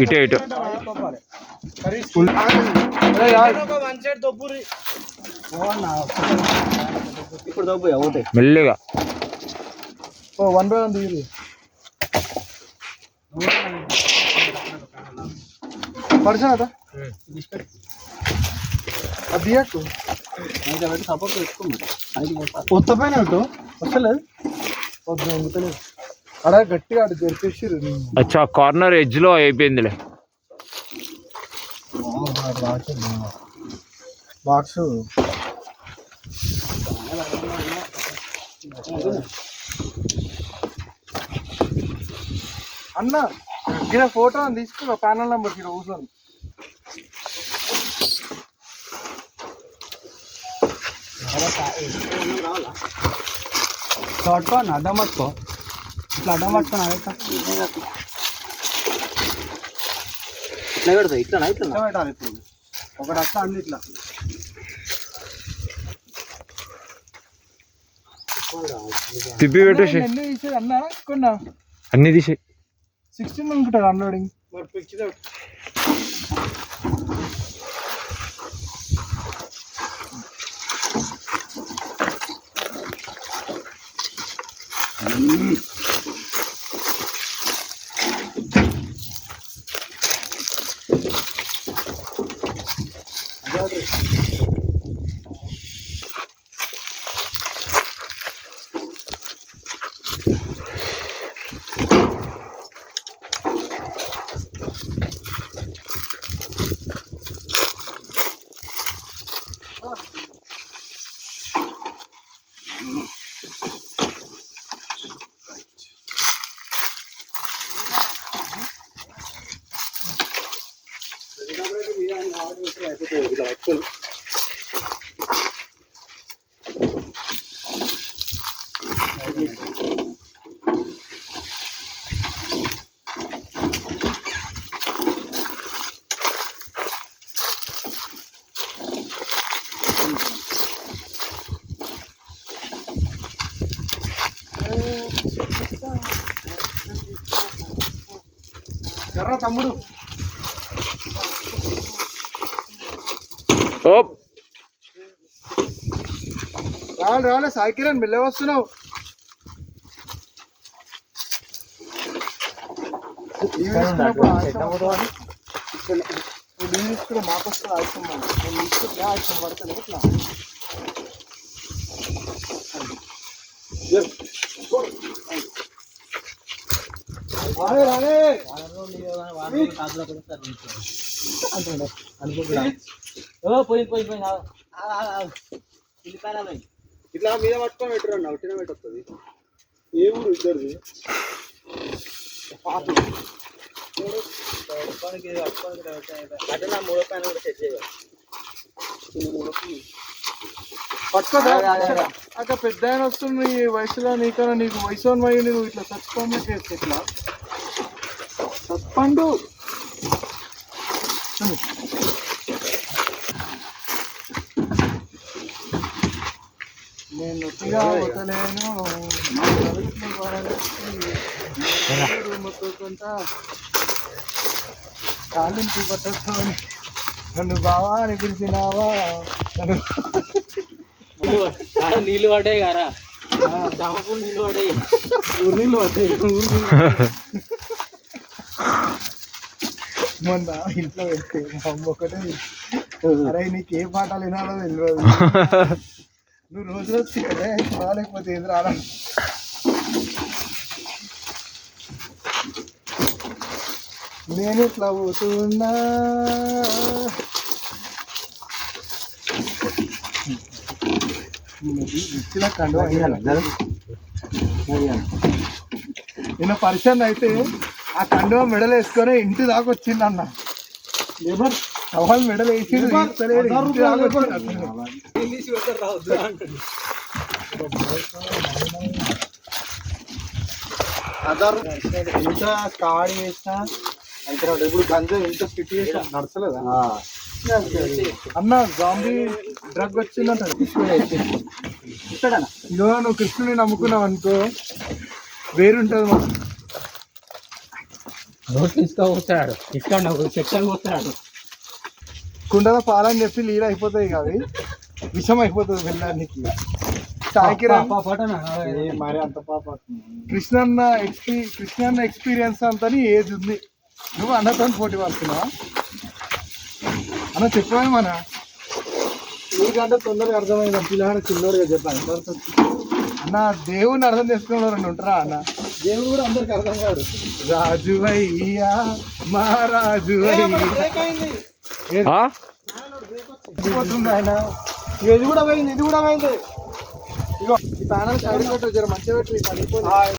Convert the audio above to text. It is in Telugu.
ఇటు ఇటు మెల్లిగా వన్ బై వన్ దిగి పడిసా అది దిగట్టు సపోర్ట్ పెట్టుకోమని కొత్త పైన వస్తలేదు వద్దులేదు అడ గట్టిగా అటు జరిపేసి అచ్చా కార్నర్ ఎడ్జ్ లో అయిపోయిందిలే బాక్స్ అన్న ఇలా ఫోటో తీసుకున్నా ప్యానల్ నెంబర్ ఇక్కడ కూర్చొని పట్టుకో అడ్డం పట్టుకో ఇట్లా అడ్డం పట్టుకున్నా ఇట్లా పెడతా ఇట్లా ఇట్లా పెట్టాలి ఇప్పుడు ఒకటి అట్లా అన్ని ఇట్లా తిప్పి పెట్టేసి అన్ని తీసేది అన్న కొన్నా అన్ని తీసే 16 అనుకుంటారు అన్లోడింగ్ మరి పిక్చర్ ఎర్ర తమ్ముడు రాలే సాయికిరణ్ మెల్ల వస్తున్నావు తీసుకుని మాకు వస్తుంది ఆయుషం నేను తీసుకుంటే ఆయుషం పడతాను ఎట్లా ఇట్లా మీద పట్టుకొని పెట్టరు ఒకటిన పెట్టొస్తుంది ఏ ఊరు ఇద్దరిది పట్టుకోదా అక్కడ పెద్ద ఆయన వస్తుంది ఈ వయసులో నీకన్నా నీకు వయసు అమ్మాయి నువ్వు ఇట్లా చచ్చిపోయి చేస్తే ఇట్లా చప్పండు నేను నొట్టిగా వదలేను మొత్తుకుంటా కాలింపు పట్టుకొని నన్ను బావా అని పిలిచినావా నీళ్ళు పడ్డాయి గారా చామపూలు నీళ్ళు పడ్డాయి ఊరు నీళ్ళు పడ్డాయి మొన్న ఇంట్లో పెడితే మా అమ్మ ఒకటే అరే నీకు ఏ పాటలు వినాలో తెలియదు నువ్వు రోజు వచ్చి కదా లేకపోతే ఏది రాలా నేను ఇట్లా పోతున్నా నిన్న పరిచయం అయితే ఆ కండువ మెడలు వేసుకొని ఇంటి దాకా వచ్చింది అన్న లేబర్ సవాల్ మెడలు వేసి ఇంత కాడి వేసినా అయితే ఇప్పుడు గంజా ఇంత స్టిట్ చేసినా నడచలేదా అన్న జాంబీ డ్రగ్ వచ్చిందంటాడు కృష్ణుడు ఇగో నువ్వు కృష్ణుని నమ్ముకున్నావు అనుకో వేరుంటది మాకు నోట్లు తీసుకోపోతాడు ఇక్కడ చెక్కలు పోతాడు. కుండల పాలని చెప్పి నీళ్ళు అయిపోతాయి కావి విషం అయిపోతుంది వెళ్ళడానికి. సాయికి మరి అంత పాప కృష్ణన్న ఎక్స్పీరియన్స్ అంతని ఏజ్ ఉంది. నువ్వు అన్నతో పోటీ పడుతున్నావా అన్న? చెప్పాను మన నీకంటే తొందరగా అర్థమైంది. పిల్లగాడు చిన్నోడుగా చెప్పాను అన్న. దేవుని అర్థం చేసుకున్న రెండు ఉంటారా అన్న? దేవుడు కూడా అందరికి అర్థం కాదు. రాజు అయ్యా మహారాజు పోతుంది ఆయన. ఇది కూడా పోయింది, ఇది కూడా పోయింది. ఇగో ఈ ప్యానల్ సైడ్ పెట్టు, జర మంచిగా పెట్టు.